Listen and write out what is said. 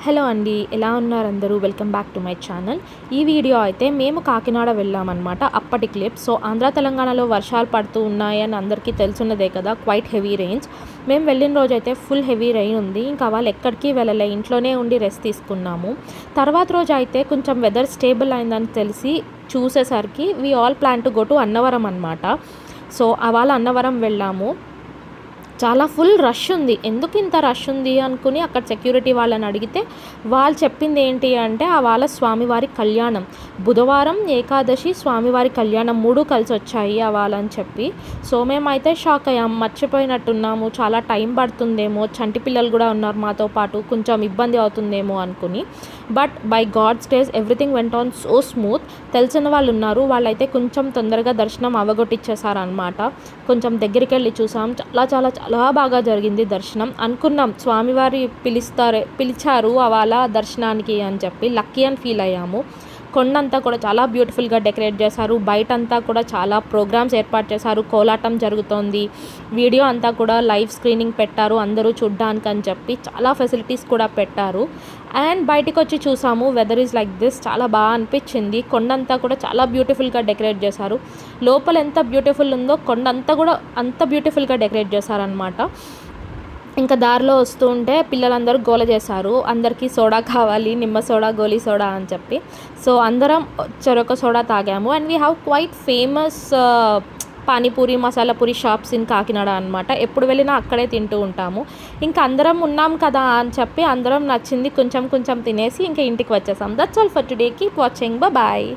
Hello అండి, ఎలా ఉన్నారు అందరూ? Welcome back to my channel. ఈ వీడియో అయితే మేము కాకినాడ వెళ్ళామన్నమాట. అప్పటి క్లిప్. సో ఆంధ్ర తెలంగాణలో వర్షాలు పడుతూ ఉన్నాయని అందరికీ తెలుసున్నదే కదా, క్వైట్ హెవీ రెయిన్స్. మేము వెళ్ళిన రోజైతే ఫుల్ హెవీ రెయిన్ ఉంది. ఇంకా వాళ్ళు ఎక్కడికి వెళ్ళలే, ఇంట్లోనే ఉండి రెస్ట్ తీసుకున్నాము. తర్వాత రోజు అయితే కొంచెం వెదర్ స్టేబుల్ అయిందని తెలిసి చూసేసరికి we all plan to go to Annavaram అనమాట. సో అవాళ అన్నవరం వెళ్ళాము. చాలా ఫుల్ రష్ ఉంది. ఎందుకు ఇంత రష్ ఉంది అనుకుని అక్కడ సెక్యూరిటీ వాళ్ళని అడిగితే వాళ్ళు చెప్పింది ఏంటి అంటే, వాళ్ళ స్వామివారి కళ్యాణం బుధవారం ఏకాదశి స్వామివారి కళ్యాణం 3 కలిసి వచ్చాయి అని చెప్పి. సో మేమైతే షాక్ అయ్యాం, మర్చిపోయినట్టున్నాము, చాలా టైం పడుతుందేమో, చంటి పిల్లలు కూడా ఉన్నారు మాతో పాటు, కొంచెం ఇబ్బంది అవుతుందేమో అనుకుని. But by God's grace everything went on so smooth. తెలిసిన వాళ్ళు ఉన్నారు, వాళ్ళైతే కొంచెం తొందరగా దర్శనం అవగొట్టిచ్చేసారనమాట. కొంచెం దగ్గరికి వెళ్ళి చూసాం, చాలా చాలా చాలా బాగా జరిగింది దర్శనం. అనుకున్నాం స్వామివారి పిలిచారు అవాళ దర్శనానికి అని చెప్పి. లక్కీ అని ఫీల్ అయ్యాము. కొండంతా కూడా చాలా బ్యూటిఫుల్గా డెకరేట్ చేశారు. బయటంతా కూడా చాలా ప్రోగ్రామ్స్ ఏర్పాటు చేశారు. కోలాటం జరుగుతోంది. వీడియో అంతా కూడా లైవ్ స్క్రీనింగ్ పెట్టారు అందరూ చూడ్డానికి అని చెప్పి. చాలా ఫెసిలిటీస్ కూడా పెట్టారు. అండ్ బయటికి వచ్చి చూసాము, వెదర్ ఈజ్ లైక్ దిస్. చాలా బాగా అనిపించింది. కొండంతా కూడా చాలా బ్యూటిఫుల్గా డెకరేట్ చేశారు. లోపల ఎంత బ్యూటిఫుల్ ఉందో కొండంతా కూడా అంత బ్యూటిఫుల్గా డెకరేట్ చేశారనమాట. ఇంకా దారిలో వస్తూ ఉంటే పిల్లలందరూ గోల చేశారు, అందరికీ సోడా కావాలి, నిమ్మ సోడా, గోలీ సోడా అని చెప్పి. సో అందరం చెరొక సోడా తాగాము. And we have quite famous panipuri, masala puri shops in Kakinada అనమాట. ఎప్పుడు వెళ్ళినా అక్కడే తింటూ ఉంటాము. ఇంకా అందరం ఉన్నాం కదా అని చెప్పి అందరం నచ్చింది కొంచెం కొంచెం తినేసి ఇంకా ఇంటికి వచ్చేసాం. That's all for today. Keep watching. Bye.